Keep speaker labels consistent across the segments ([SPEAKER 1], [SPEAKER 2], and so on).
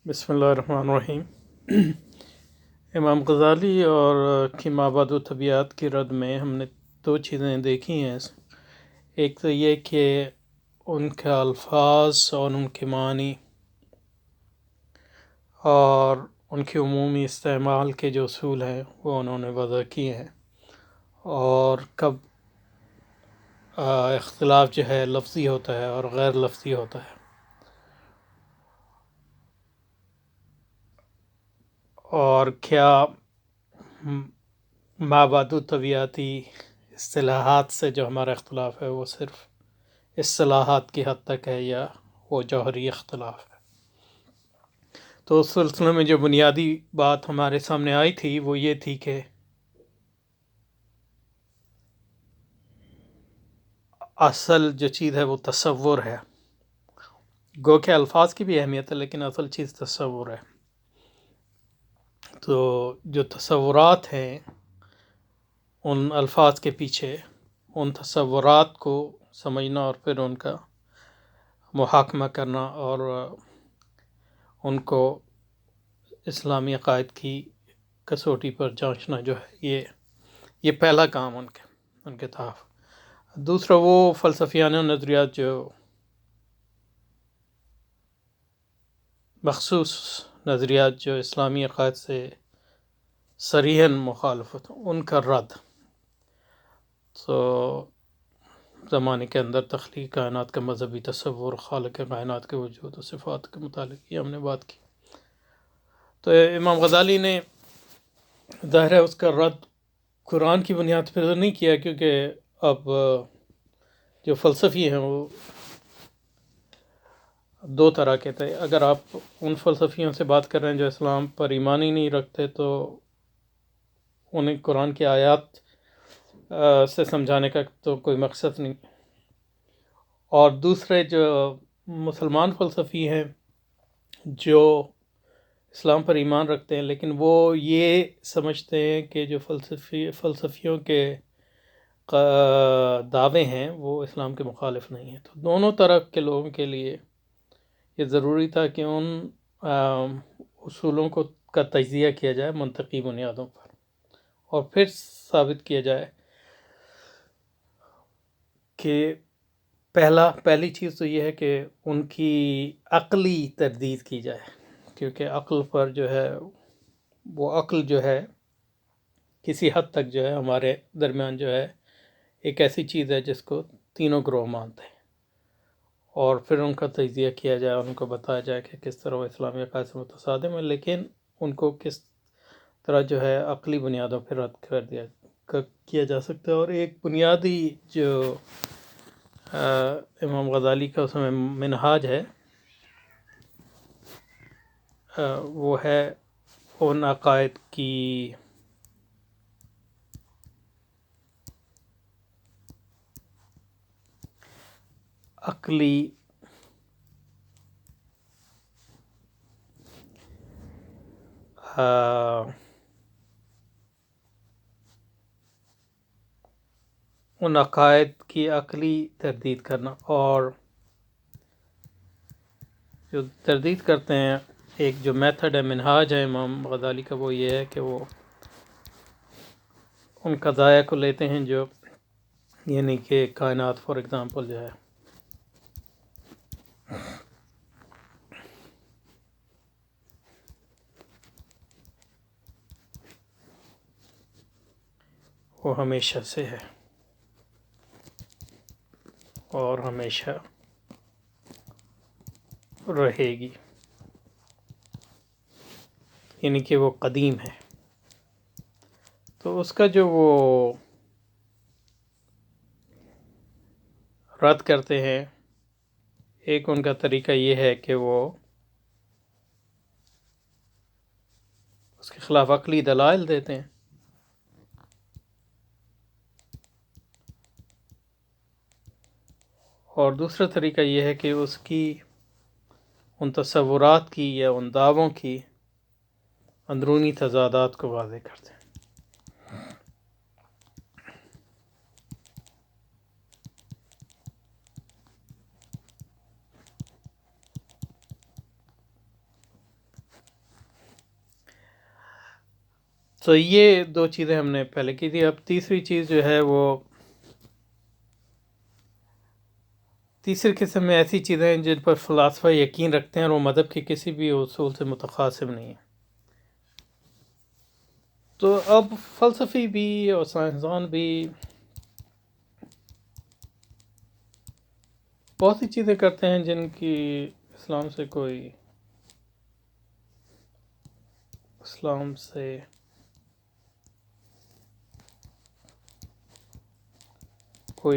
[SPEAKER 1] بسم اللہ الرحمن الرحیم۔ امام غزالی اور کی مابعد و طبیعت کی رد میں ہم نے دو چیزیں دیکھی ہیں۔ ایک تو یہ کہ ان کے الفاظ اور ان کے معنی اور ان کے عمومی استعمال کے جو اصول ہیں وہ انہوں نے وضع کیے ہیں، اور کب اختلاف جو ہے لفظی ہوتا ہے اور غیر لفظی ہوتا ہے، اور کیا مابعد طبیعتی اصطلاحات سے جو ہمارا اختلاف ہے وہ صرف اصطلاحات کی حد تک ہے یا وہ جوہری اختلاف ہے۔ تو اس سلسلے میں جو بنیادی بات ہمارے سامنے آئی تھی وہ یہ تھی کہ اصل جو چیز ہے وہ تصور ہے، گو کہ الفاظ کی بھی اہمیت ہے لیکن اصل چیز تصور ہے۔ تو جو تصورات ہیں ان الفاظ کے پیچھے، ان تصورات کو سمجھنا اور پھر ان کا محاکمہ کرنا اور ان کو اسلامی عقائد کی کسوٹی پر جانچنا جو ہے یہ پہلا کام ان کے تھا۔ دوسرا وہ فلسفیانہ نظریات جو مخصوص نظریات جو اسلامی عقائد سے صریحاً مخالفت، ان کا رد۔ تو زمانے کے اندر تخلیق کائنات کا مذہبی تصور، خالق کائنات کے وجود و صفات کے متعلق یہ ہم نے بات کی۔ تو امام غزالی نے ظاہر ہے اس کا رد قرآن کی بنیاد پر تو نہیں کیا، کیونکہ اب جو فلسفی ہیں وہ دو طرح کے تھے۔ اگر آپ ان فلسفیوں سے بات کر رہے ہیں جو اسلام پر ایمان ہی نہیں رکھتے تو انہیں قرآن کی آیات سے سمجھانے کا تو کوئی مقصد نہیں۔ اور دوسرے جو مسلمان فلسفی ہیں جو اسلام پر ایمان رکھتے ہیں لیکن وہ یہ سمجھتے ہیں کہ جو فلسفیوں کے دعوے ہیں وہ اسلام کے مخالف نہیں ہیں۔ تو دونوں طرح کے لوگوں کے لیے یہ ضروری تھا کہ ان اصولوں کا تجزیہ کیا جائے منطقی بنیادوں پر، اور پھر ثابت کیا جائے کہ پہلی چیز تو یہ ہے کہ ان کی عقلی تردید کی جائے، کیونکہ عقل پر جو ہے وہ عقل جو ہے کسی حد تک جو ہے ہمارے درمیان جو ہے ایک ایسی چیز ہے جس کو تینوں گروہ مانتے ہیں، اور پھر ان کا تجزیہ کیا جائے، ان کو بتایا جائے کہ کس طرح وہ اسلامی عقائد سے متصادم ہے، لیکن ان کو کس طرح جو ہے عقلی بنیادوں پہ رد کیا جا سکتا ہے۔ اور ایک بنیادی جو امام غزالی کا اس میں منہاج ہے وہ ہے ان عقائد کی عقلی ان عقائد کی عقلی تردید کرنا، اور جو تردید کرتے ہیں ایک جو میتھڈ ہے، منہاج ہے امام غزالی کا، وہ یہ ہے کہ وہ ان قضایا کو لیتے ہیں جو یعنی کہ کائنات فار ایگزامپل جو ہے وہ ہمیشہ سے ہے اور ہمیشہ رہے گی، یعنی کہ وہ قدیم ہے۔ تو اس کا جو وہ رد کرتے ہیں، ایک ان کا طریقہ یہ ہے کہ وہ اس کے خلاف عقلی دلائل دیتے ہیں، اور دوسرا طریقہ یہ ہے کہ اس کی ان تصورات کی یا ان دعووں کی اندرونی تضادات کو واضح کرتے ہیں۔ تو یہ دو چیزیں ہم نے پہلے کی تھی. اب تیسری چیز جو ہے وہ تیسری قسم میں ایسی چیزیں ہیں جن پر فلاسفہ یقین رکھتے ہیں اور وہ مذہب کے کسی بھی اصول سے متخاصم نہیں ہیں. تو اب فلسفی بھی اور سائنسدان بھی بہت سی چیزیں کرتے ہیں جن کی اسلام سے کوئی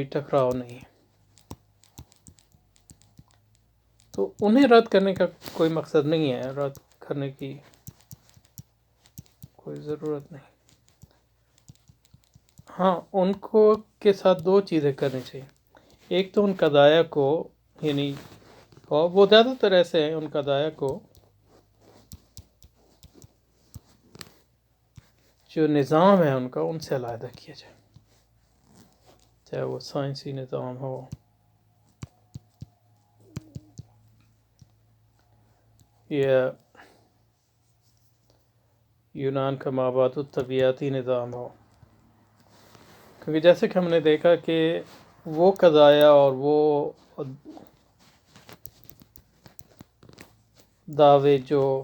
[SPEAKER 1] ٹکراؤ نہیں. تو انہیں رد کرنے کا کوئی مقصد نہیں ہے، رد کرنے کی کوئی ضرورت نہیں. ہاں، ان کو کے ساتھ دو چیزیں کرنی چاہیے. ایک تو ان قضایا کو، یعنی اور وہ زیادہ تر ایسے ہیں، ان قضایا کو جو نظام ہے ان کا، ان سے علیحدہ کیا جائے، چاہے وہ سائنسی نظام ہو یا یونان کا مابعد الطبیعیاتی نظام ہو. کیونکہ جیسے کہ ہم نے دیکھا کہ وہ قضایا اور وہ دعوے جو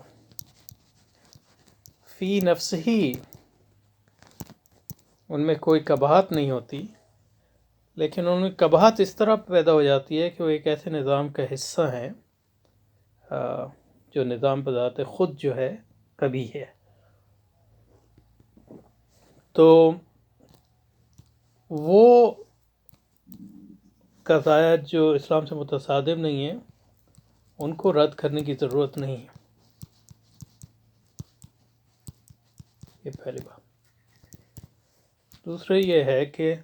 [SPEAKER 1] فی نفس ہی ان میں کوئی قباحت نہیں ہوتی، لیکن ان میں قباحت اس طرح پیدا ہو جاتی ہے کہ وہ ایک ایسے نظام کا حصہ ہیں جو نظام بذات خود جو ہے کبھی ہے. تو وہ قضایا جو اسلام سے متصادم نہیں ہیں، ان کو رد کرنے کی ضرورت نہیں ہے. یہ پہلی بات. دوسرا یہ ہے کہ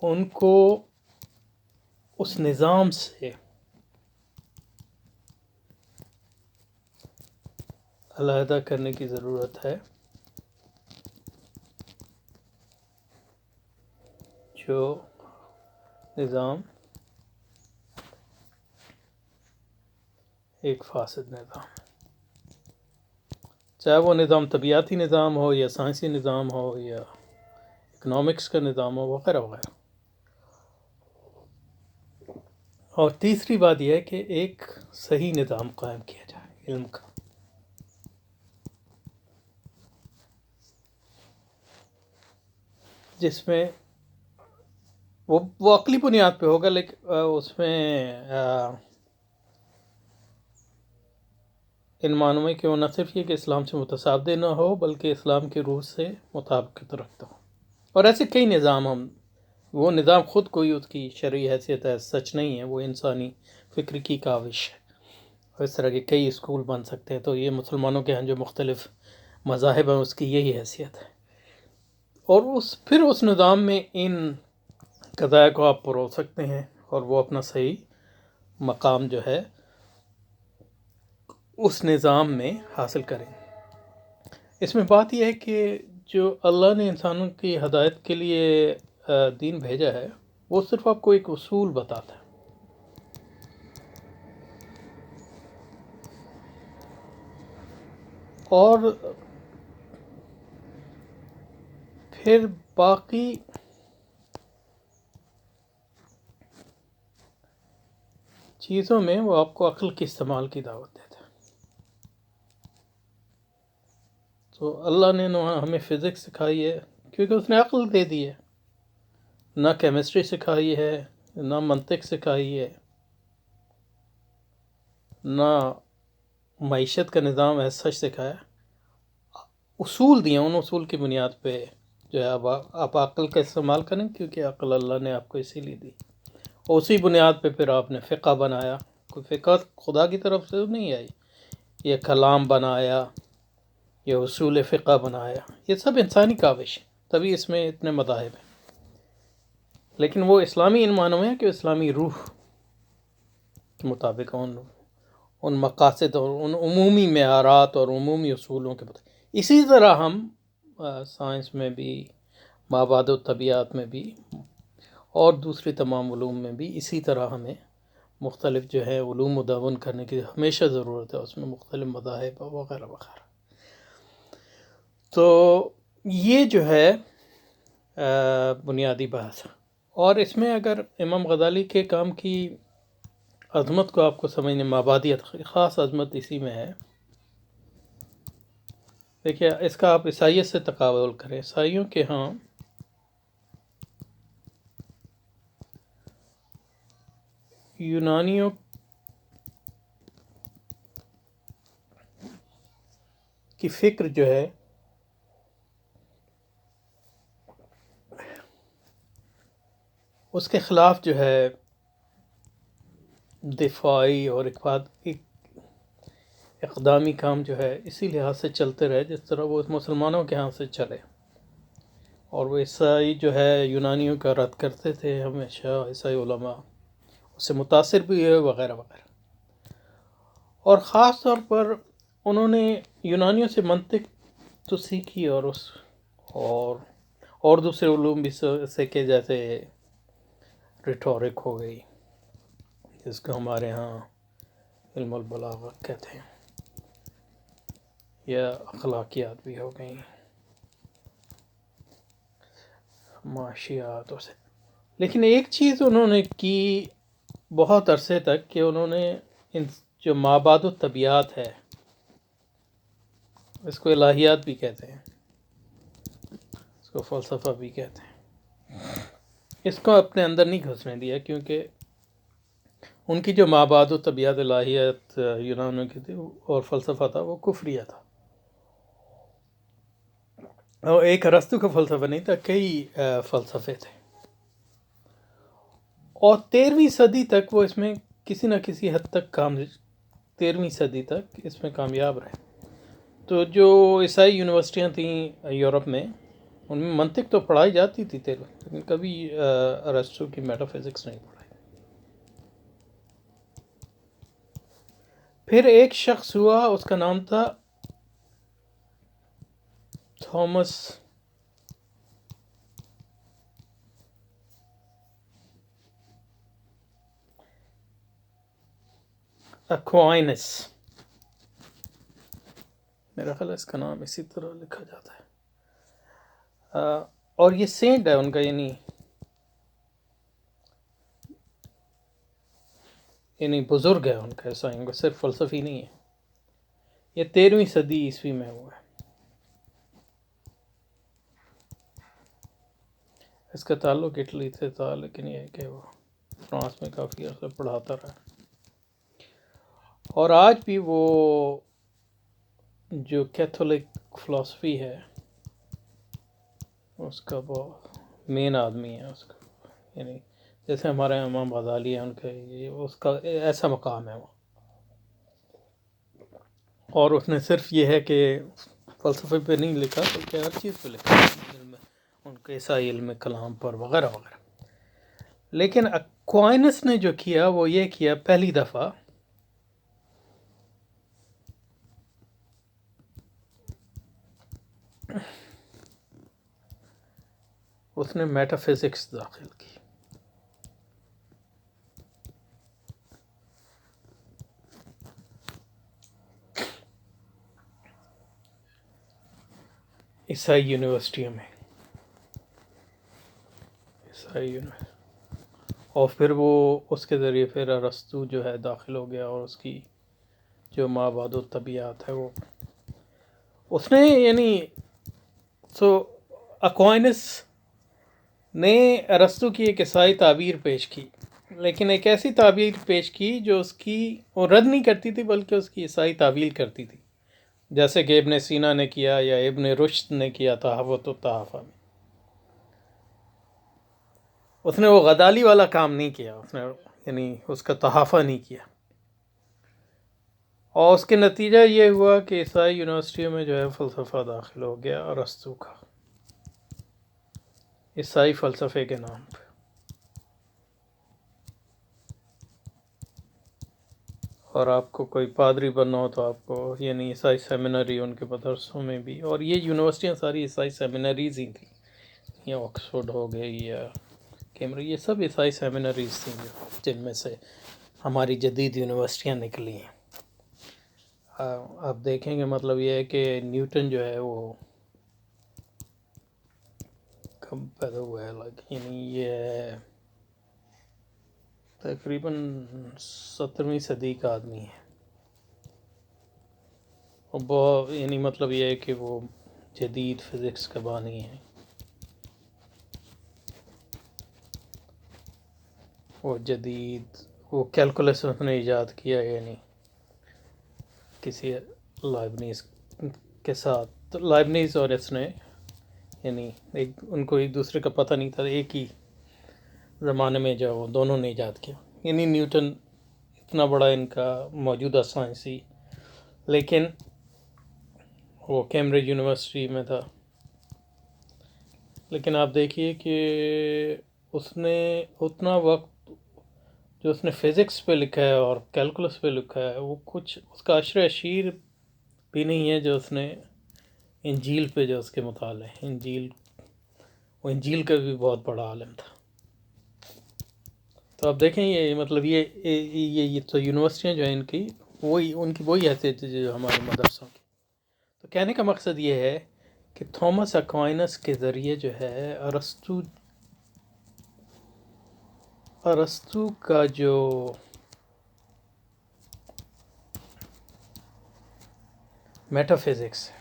[SPEAKER 1] ان کو اس نظام سے علیحدہ کرنے کی ضرورت ہے جو نظام ایک فاسد نظام ہے، چاہے وہ نظام طبیعیاتی نظام ہو یا سائنسی نظام ہو یا اکنامکس کا نظام ہو وغیرہ وغیرہ. اور تیسری بات یہ ہے کہ ایک صحیح نظام قائم کیا جائے علم کا، جس میں وہ عقلی بنیاد پہ ہوگا، لیکن اس میں ان معنوں میں کہ وہ نہ صرف یہ کہ اسلام سے متصادم نہ ہو بلکہ اسلام کی روح سے مطابقت رکھتا ہو. اور ایسے کئی نظام وہ نظام خود کوئی اس کی شرعی حیثیت ہے سچ نہیں ہے، وہ انسانی فکر کی کاوش ہے. اور اس طرح کے کئی اسکول بن سکتے ہیں. تو یہ مسلمانوں کے ہاں جو مختلف مذاہب ہیں اس کی یہی حیثیت ہے. اور پھر اس نظام میں ان قضایا کو آپ پرو سکتے ہیں اور وہ اپنا صحیح مقام جو ہے اس نظام میں حاصل کریں. اس میں بات یہ ہے کہ جو اللہ نے انسانوں کی ہدایت کے لیے دین بھیجا ہے وہ صرف آپ کو ایک اصول بتاتا ہے، اور پھر باقی چیزوں میں وہ آپ کو عقل کے استعمال کی دعوت دیتا ہے. تو اللہ نے ہمیں فزکس سکھائی ہے کیونکہ اس نے عقل دے دی ہے، نہ کیمسٹری سکھائی ہے، نہ منطق سکھائی ہے، نہ معیشت کا نظام ایسا سچ سکھایا. اصول دیے، ان اصول کی بنیاد پہ جو ہے آپ عقل کا استعمال کریں، کیونکہ عقل اللہ نے آپ کو اسی لیے دی. اور اسی بنیاد پہ پھر آپ نے فقہ بنایا. کوئی فقہ خدا کی طرف سے نہیں آئی، یہ کلام بنایا، یہ اصول فقہ بنایا، یہ سب انسانی کاوش ہے، تبھی اس میں اتنے مذاہب ہیں. لیکن وہ اسلامی ان معنوں میں ہے کہ اسلامی روح کے مطابق ان مقاصد اور ان عمومی معیارات اور عمومی اصولوں کے مطابق. اسی طرح ہم سائنس میں بھی، مابعد الطبیعیات میں بھی اور دوسری تمام علوم میں بھی اسی طرح ہمیں مختلف جو ہے علوم مدون کرنے کی ہمیشہ ضرورت ہے، اس میں مختلف مذاہب وغیرہ وغیرہ. تو یہ جو ہے بنیادی بات. اور اس میں اگر امام غزالی کے کام کی عظمت کو آپ کو سمجھنے، مابادیت خاص عظمت اسی میں ہے. دیکھیے اس کا آپ عیسائیت سے تقابل کریں. عیسائیوں کے ہاں یونانیوں کی فکر جو ہے اس کے خلاف جو ہے دفاعی اور اقدامی کام جو ہے اسی لحاظ سے چلتے رہے جس طرح وہ مسلمانوں کے ہاں سے چلے. اور وہ عیسائی جو ہے یونانیوں کا رد کرتے تھے ہمیشہ، عیسائی علماء اس سے متاثر بھی ہوئے وغیرہ وغیرہ. اور خاص طور پر انہوں نے یونانیوں سے منطق تو سیکھی، اور دوسرے علوم بھی سیکھے، جیسے ریٹورک ہو گئی جس کو ہمارے ہاں علم البلاغہ کہتے ہیں، یا اخلاقیات بھی ہو گئیں، معاشیات سے. لیکن ایک چیز انہوں نے کی بہت عرصے تک کہ انہوں نے ان جو مابعد الطبیعات ہے، اس کو الہیات بھی کہتے ہیں، اس کو فلسفہ بھی کہتے ہیں، اس کو اپنے اندر نہیں گھسنے دیا، کیونکہ ان کی جو مابعد الطبیعات الہیات یونانیوں کی تھی اور فلسفہ تھا وہ کفریہ تھا. اور ایک ارسطو کا فلسفہ نہیں تھا، کئی فلسفے تھے. اور 13ویں صدی تک وہ اس میں کسی نہ کسی حد تک 13ویں صدی تک اس میں کامیاب رہے. تو جو عیسائی یونیورسٹیاں تھیں یورپ میں، ان میں منطق تو پڑھائی جاتی تھی لیکن کبھی ارسطو کی میٹا فزکس نہیں پڑھائی. پھر ایک شخص ہوا، اس کا نام تھا تھامس ایکوائنس، میرا خیال ہے اس کا نام اسی طرح لکھا جاتا ہے. اور یہ سینٹ ہے ان کا، یعنی بزرگ ہے ان کا، عیسائیوں کا، صرف فلسفی نہیں ہے. یہ 13ویں صدی عیسوی میں ہوا ہے. اس کا تعلق اٹلی سے تھا، لیکن یہ ہے کہ وہ فرانس میں کافی عرصہ پڑھاتا رہا. اور آج بھی وہ جو کیتھولک فلسفی ہے اس کا وہ مین آدمی ہے. اس کا یعنی جیسے ہمارے امام غزالی ہیں، ان کا اس کا ایسا مقام ہے وہ. اور اس نے صرف یہ ہے کہ فلسفے پہ نہیں لکھا بلکہ ہر چیز پہ لکھا، ان کے عیسائی علم کلام پر وغیرہ وغیرہ. لیکن ایکوائنس نے جو کیا وہ یہ کیا، پہلی دفعہ اس نے میٹا فزکس داخل کی. عیسائی یونیورسٹیوں میں، اور پھر وہ اس کے ذریعے پھر ارسطو جو ہے داخل ہو گیا، اور اس کی جو مابعد الطبیعات ہے وہ اس نے ایکوائنس نے ارسطو کی ایک عیسائی تعبیر پیش کی، لیکن ایک ایسی تعبیر پیش کی جو اس کی وہ رد نہیں کرتی تھی بلکہ اس کی عیسائی تعویل کرتی تھی، جیسے کہ ابن سینا نے کیا یا ابن رشد نے کیا تحفۃ التحفہ میں. اس نے وہ غزالی والا کام نہیں کیا، اس نے اس کا تحفہ نہیں کیا. اور اس کے نتیجہ یہ ہوا کہ عیسائی یونیورسٹیوں میں جو ہے فلسفہ داخل ہو گیا ارسطو کا، عیسائی فلسفے کے نام پہ. اور آپ کو کوئی پادری بننا ہو تو آپ کو عیسائی سیمینری ان کے مدرسوں میں بھی، اور یہ یونیورسٹیاں ساری عیسائی سیمینریز ہی تھیں، یا آکسفورڈ ہو گئی یا کیمبرج، یہ سب عیسائی سیمینریز تھیں جن میں سے ہماری جدید یونیورسٹیاں نکلی ہیں۔ آپ دیکھیں گے مطلب یہ ہے کہ نیوٹن جو ہے وہ کب پیدا ہوا ہے، یعنی یہ تقریباً 17ویں صدی کا آدمی ہے، اور بہت یعنی مطلب یہ ہے کہ وہ جدید فزکس کا بانی ہے، وہ جدید وہ کیلکولس اس نے ایجاد کیا، یعنی کسی لائبنیز کے ساتھ، لائبنیز اور اس نے یعنی ان کو ایک دوسرے کا پتہ نہیں تھا، ایک ہی زمانے میں جو وہ دونوں نے ایجاد کیا، یعنی نیوٹن اتنا بڑا ان کا موجودہ سائنسی، لیکن وہ کیمبرج یونیورسٹی میں تھا۔ لیکن آپ دیکھیے کہ اس نے اتنا وقت جو اس نے فزکس پہ لکھا ہے اور کیلکولس پہ لکھا ہے، وہ کچھ اس کا عشر اشیر بھی نہیں ہے جو اس نے انجیل پہ جو اس کے مطالعے وہ انجیل کا بھی بہت بڑا عالم تھا۔ تو آپ دیکھیں یہ مطلب یہ تو یونیورسٹیاں جو ہیں ان کی وہی حیثیت ہے جو ہمارے مدرسوں کی۔ تو کہنے کا مقصد یہ ہے کہ تھامس ایکوائنس کے ذریعے جو ہے ارسطو کا جو میٹا فزکس ہے،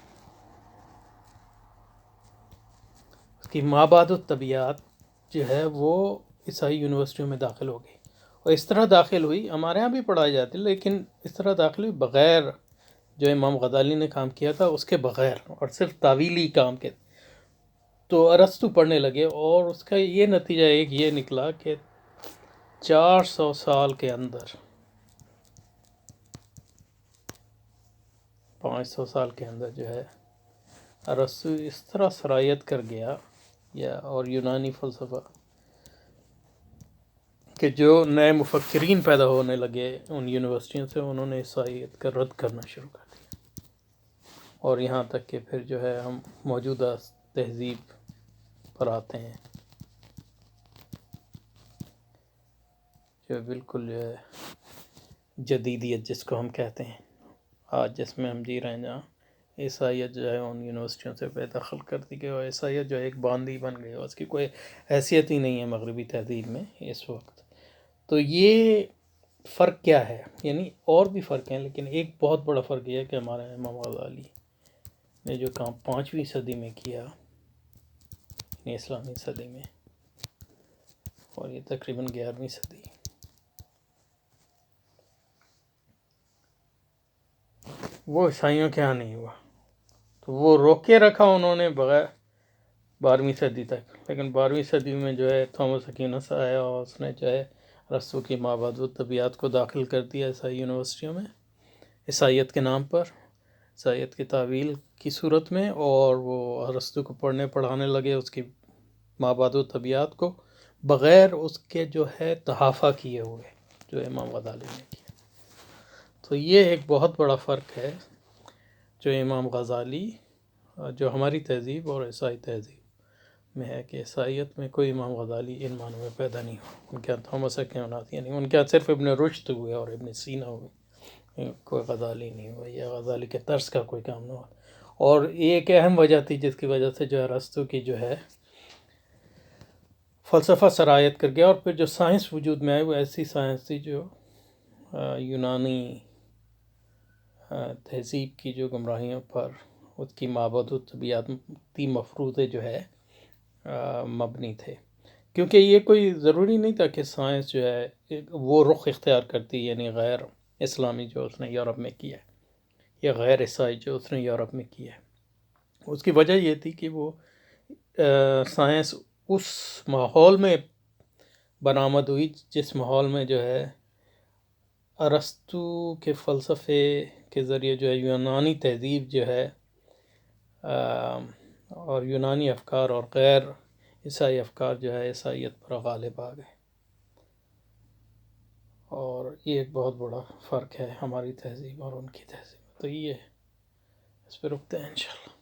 [SPEAKER 1] اس کی مابعد الطبیعیات جو ہے وہ عیسائی یونیورسٹیوں میں داخل ہو گئی، اور اس طرح داخل ہوئی، ہمارے ہاں بھی پڑھائی جاتی، لیکن اس طرح داخل ہوئی بغیر جو امام غزالی نے کام کیا تھا اس کے بغیر، اور صرف تعویلی کام کے، تو ارسطو پڑھنے لگے، اور اس کا یہ نتیجہ ایک یہ نکلا کہ 400 سال کے اندر 500 سال کے اندر جو ہے ارسطو اس طرح سرایت کر گیا اور یونانی فلسفہ کہ جو نئے مفکرین پیدا ہونے لگے ان یونیورسٹیوں سے، انہوں نے عیسائیت کا رد کرنا شروع کر دیا، اور یہاں تک کہ پھر جو ہے ہم موجودہ تہذیب پر آتے ہیں جو بالکل جو ہے جدیدیت جس کو ہم کہتے ہیں آج جس میں ہم جی رہے ہیں، جہاں عیسائیت جو ہے ان یونیورسٹیوں سے بے دخل کر دی گئی، اور عیسائیت جو ہے ایک باندھی بن گئی، اور اس کی کوئی حیثیت ہی نہیں ہے مغربی تہذیب میں اس وقت۔ تو یہ فرق کیا ہے، یعنی اور بھی فرق ہیں، لیکن ایک بہت بڑا فرق یہ ہے کہ ہمارا امام غزالی نے جو کام 5ویں صدی میں کیا، یعنی اسلامی صدی میں، اور یہ تقریباً 11ویں صدی، وہ عیسائیوں کے ہاں نہیں ہوا، تو وہ روکے رکھا انہوں نے بغیر 12ویں صدی تک، لیکن 12ویں صدی میں جو ہے تھامس ایکوینس آیا، اور اس نے جو ہے ارسطو کی مابعد الطبیعیات کو داخل کر دیا عیسائی یونیورسٹیوں میں، عیسائیت کے نام پر، عیسائیت کی تعویل کی صورت میں، اور وہ ارسطو کو پڑھانے لگے اس کی مابعد الطبیعیات کو، بغیر اس کے جو ہے تحافہ کیے ہوئے جو امام غزالی نے کیا۔ تو یہ ایک بہت بڑا فرق ہے جو امام غزالی جو ہماری تہذیب اور عیسائی تہذیب میں ہے، کہ عیسائیت میں کوئی امام غزالی ان معنوں میں پیدا نہیں ہوا، ان کے تھامس ایکوینس یعنی ان کے صرف ابن رشد ہوئے اور ابن سینا ہوئے، کوئی غزالی نہیں ہوا، یا غزالی کے طرز کا کوئی کام نہ ہوا۔ اور یہ ایک اہم وجہ تھی جس کی وجہ سے جو ہے ارسطو کی جو ہے فلسفہ سرایت کر گیا، اور پھر جو سائنس وجود میں آئی وہ ایسی سائنس تھی جو یونانی تہذیب کی جو گمراہیوں پر اس کی مابعد الطبیعیاتی مفروضے جو ہے مبنی تھے، کیونکہ یہ کوئی ضروری نہیں تھا کہ سائنس جو ہے وہ رخ اختیار کرتی، یعنی غیر اسلامی جو اس نے یورپ میں کیا ہے، یا غیر عیسائی جو اس نے یورپ میں کیا ہے۔ اس کی وجہ یہ تھی کہ وہ سائنس اس ماحول میں برآمد ہوئی جس ماحول میں جو ہے ارسطو کے فلسفے کے ذریعے جو ہے یونانی تہذیب جو ہے اور یونانی افکار اور غیر عیسائی افکار جو ہے عیسائیت پر غالب آ گئے، اور یہ ایک بہت بڑا فرق ہے ہماری تہذیب اور ان کی تہذیب۔ تو یہ اس پہ رکتے ہیں انشاءاللہ۔